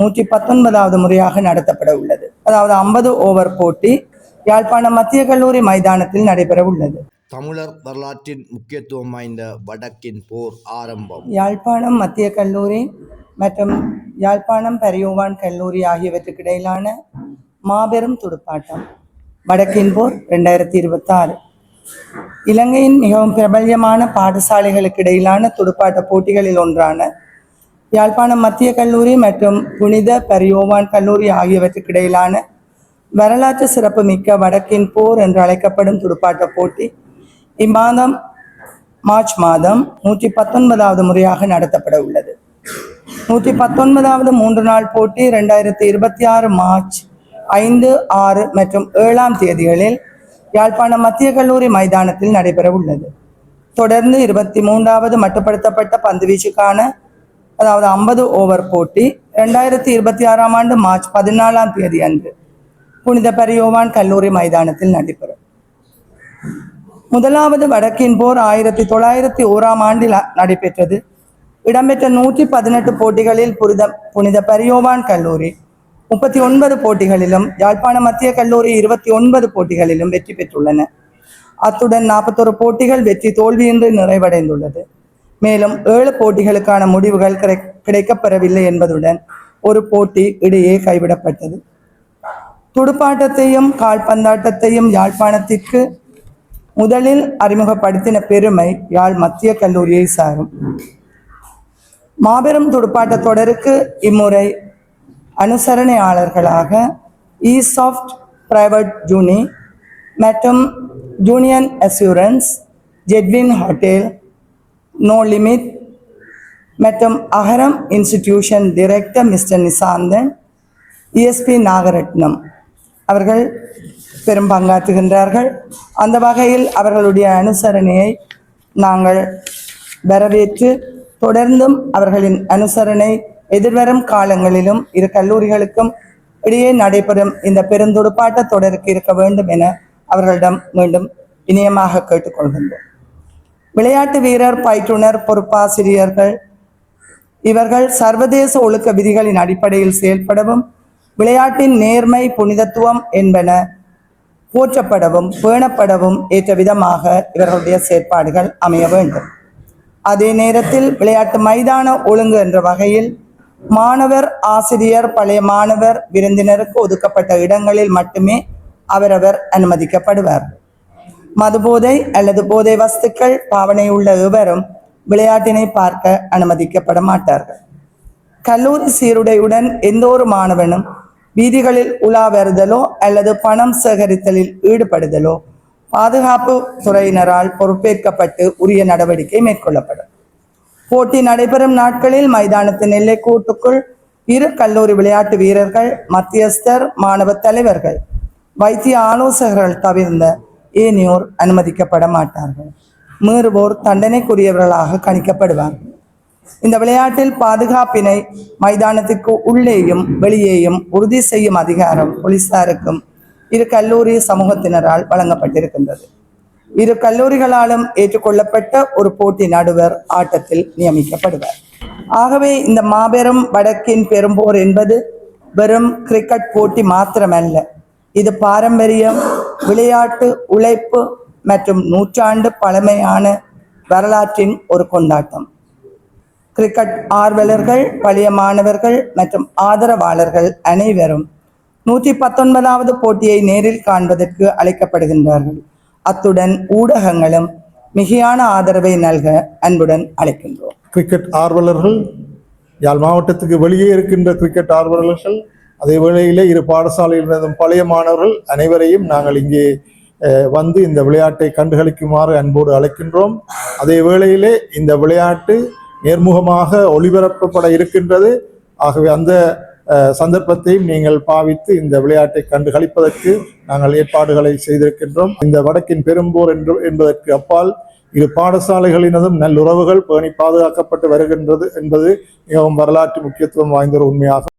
119வது முறையாக நடத்தப்பட உள்ளது. அதாவது 50 ஓவர் போட்டி யாழ்ப்பாணம் மத்திய கல்லூரி மைதானத்தில் நடைபெற உள்ளது. தமிழர் வரலாற்றின் முக்கியத்துவம் வாய்ந்த வடக்கின் போர் ஆரம்பம். யாழ்ப்பாணம் மத்திய கல்லூரி மற்றும் யாழ்ப்பாணம் பரியோவான் கல்லூரி ஆகியவற்றுக்கு இடையிலான மாபெரும் துடுப்பாட்டம் வடக்கின் போர் 2026. இலங்கையின் மிகவும் பிரபல்யமான பாடசாலைகளுக்கு இடையிலான துடுப்பாட்ட போட்டிகளில் ஒன்றான யாழ்ப்பாணம் மத்திய கல்லூரி மற்றும் புனித பரியோவான் கல்லூரி ஆகியவற்றுக்கு இடையிலான வரலாற்று சிறப்பு மிக்க வடக்கின் போர் என்று அழைக்கப்படும் துடுப்பாட்ட போட்டி இம்மாதம் மார்ச் மாதம் 119வது முறையாக நடத்தப்பட உள்ளது. 119வது 3 நாள் போட்டி 2026 மார்ச் 5, 6 மற்றும் 7ஆம் தேதிகளில் யாழ்ப்பாணம் மத்திய கல்லூரி மைதானத்தில் நடைபெற உள்ளது. தொடர்ந்து 23வது மட்டுப்படுத்தப்பட்ட பந்துவீச்சுக்கான அதாவது 50 ஓவர் போட்டி 2026ஆம் ஆண்டு மார்ச் 14ஆம் தேதி அன்று புனித பரியோவான் கல்லூரி மைதானத்தில் நடைபெறும். முதலாவது வடக்கின் போர் 1901ஆம் ஆண்டில் நடைபெற்றது. இடம்பெற்ற 118 போட்டிகளில் புனித பரியோவான் கல்லூரி 39 போட்டிகளிலும் யாழ்ப்பாணம் மத்திய கல்லூரி 29 போட்டிகளிலும் வெற்றி பெற்றுள்ளன. அத்துடன் 41 போட்டிகள் வெற்றி தோல்வியின்றி நிறைவடைந்துள்ளது. மேலும் 7 போட்டிகளுக்கான முடிவுகள் கிடைக்கப்பெறவில்லை என்பதுடன் ஒரு போட்டி இடையே கைவிடப்பட்டது. துடுப்பாட்டத்தையும் கால்பந்தாட்டத்தையும் யாழ்ப்பாணத்திற்கு முதலில் அறிமுகப்படுத்தின பெருமை யாழ் மத்திய கல்லூரியை சாரும். மாபெரும் துடுப்பாட்ட தொடருக்கு இம்முறை அனுசரணையாளர்களாக ஈசாஃப்ட் பிரைவேட் ஜூனி மற்றும் union assurance, Jetwing hotel, no limit மற்றும் Agaram institution director mister Nishanthan, ESP Nagaratnam அவர்கள் பெரும் பங்காற்றுகின்றார்கள். அந்த வகையில் அவர்களுடைய அனுசரணையை நாங்கள் வரவேற்று தொடர்ந்தும் அவர்களின் அனுசரணை எதிர்வரும் காலங்களிலும் இரு கல்லூரிகளுக்கும் இடையே நடைபெறும் இந்த பெருந்துடுப்பாட்ட தொடருக்கு இருக்க வேண்டும் என அவர்களிடம் மீண்டும் இனியமாக கேட்டுக்கொள்கின்றோம். விளையாட்டு வீரர், பயிற்றுனர், பொறுப்பாசிரியர்கள் இவர்கள் சர்வதேச ஒழுக்க விதிகளின் அடிப்படையில் செயல்படவும் விளையாட்டின் நேர்மை, புனிதத்துவம் என்பன போற்றப்படவும் பேணப்படவும் ஏற்ற விதமாக இவர்களுடைய செயற்பாடுகள் அமைய வேண்டும். அதே நேரத்தில் விளையாட்டு மைதான ஒழுங்கு என்ற வகையில் மாணவர், ஆசிரியர், பழைய மாணவர், விருந்தினருக்கு ஒதுக்கப்பட்ட இடங்களில் மட்டுமே அவரவர் அனுமதிக்கப்படுவார். மதுபோதை அல்லது போதை வஸ்துக்கள் பாவனை உள்ள எவரும் விளையாட்டினை பார்க்க அனுமதிக்கப்பட மாட்டார்கள். கல்லூரி சீருடையுடன் எந்த ஒரு மாணவனும் வீதிகளில் உலா வருதலோ அல்லது பணம் சேகரித்தலில் ஈடுபடுதலோ பாதுகாப்பு துறையினரால் பொறுப்பேற்கப்பட்டு உரிய நடவடிக்கை மேற்கொள்ளப்படும். போட்டி நடைபெறும் நாட்களில் மைதானத்தின் எல்லைக்கூட்டுக்குள் இரு கல்லூரி விளையாட்டு வீரர்கள், மத்தியஸ்தர், மாணவ தலைவர்கள், வைத்திய ஆலோசகர்கள் தவிர்ந்த ஏனையோர் அனுமதிக்கப்பட மாட்டார்கள். மீறுவோர் தண்டனைக்குரியவர்களாக கணிக்கப்படுவார்கள். இந்த விளையாட்டில் பாதுகாப்பினை மைதானத்திற்கு உள்ளேயும் வெளியேயும் உறுதி செய்யும் அதிகாரம் போலீசாருக்கும் இரு கல்லூரி சமூகத்தினரால் வழங்கப்பட்டிருக்கின்றது. இரு கல்லூரிகளாலும் ஏற்றுக்கொள்ளப்பட்ட ஒரு போட்டி நடுவர் ஆட்டத்தில் நியமிக்கப்படுவார். ஆகவே இந்த மாபெரும் வடக்கின் பெரும்போர் என்பது வெறும் கிரிக்கெட் போட்டி மாத்திரமல்ல. இது பாரம்பரியம், விளையாட்டு, உழைப்பு மற்றும் நூற்றாண்டு பழமையான வரலாற்றின் ஒரு கொண்டாட்டம். கிரிக்கெட் ஆர்வலர்கள், பழைய மாணவர்கள் மற்றும் ஆதரவாளர்கள் அனைவரும் 119வது போட்டியை நேரில் காண்பதற்கு அழைக்கப்படுகின்றார்கள். அத்துடன் ஊடகங்களும் மிகையான ஆதரவை நல்க அன்புடன் அழைக்கின்றோம். கிரிக்கெட் ஆர்வலர்கள், யாழ் மாவட்டத்துக்கு வெளியே இருக்கின்ற கிரிக்கெட் ஆர்வலர்கள், அதே வேளையிலே இரு பாடசாலையில் பழைய மாணவர்கள் அனைவரையும் நாங்கள் இங்கே வந்து இந்த விளையாட்டை கண்டுகளிக்குமாறு அன்போடு அழைக்கின்றோம். அதே வேளையிலே இந்த விளையாட்டு நேர்முகமாக ஒளிபரப்பப்பட இருக்கின்றது. ஆகவே அந்த சந்தர்ப்பத்தையும் நீங்கள் பாவித்து இந்த விளையாட்டை கண்டுகளிப்பதற்கு நாங்கள் ஏற்பாடுகளை செய்திருக்கின்றோம். இந்த வடக்கின் பெரும்போர் என்பதற்கு அப்பால் இரு பாடசாலைகளினதும் நல்லுறவுகள் பேணி பாதுகாக்கப்பட்டு வருகின்றது என்பது மிகவும் வரலாற்று முக்கியத்துவம் வாய்ந்த ஒரு உண்மையாகும்.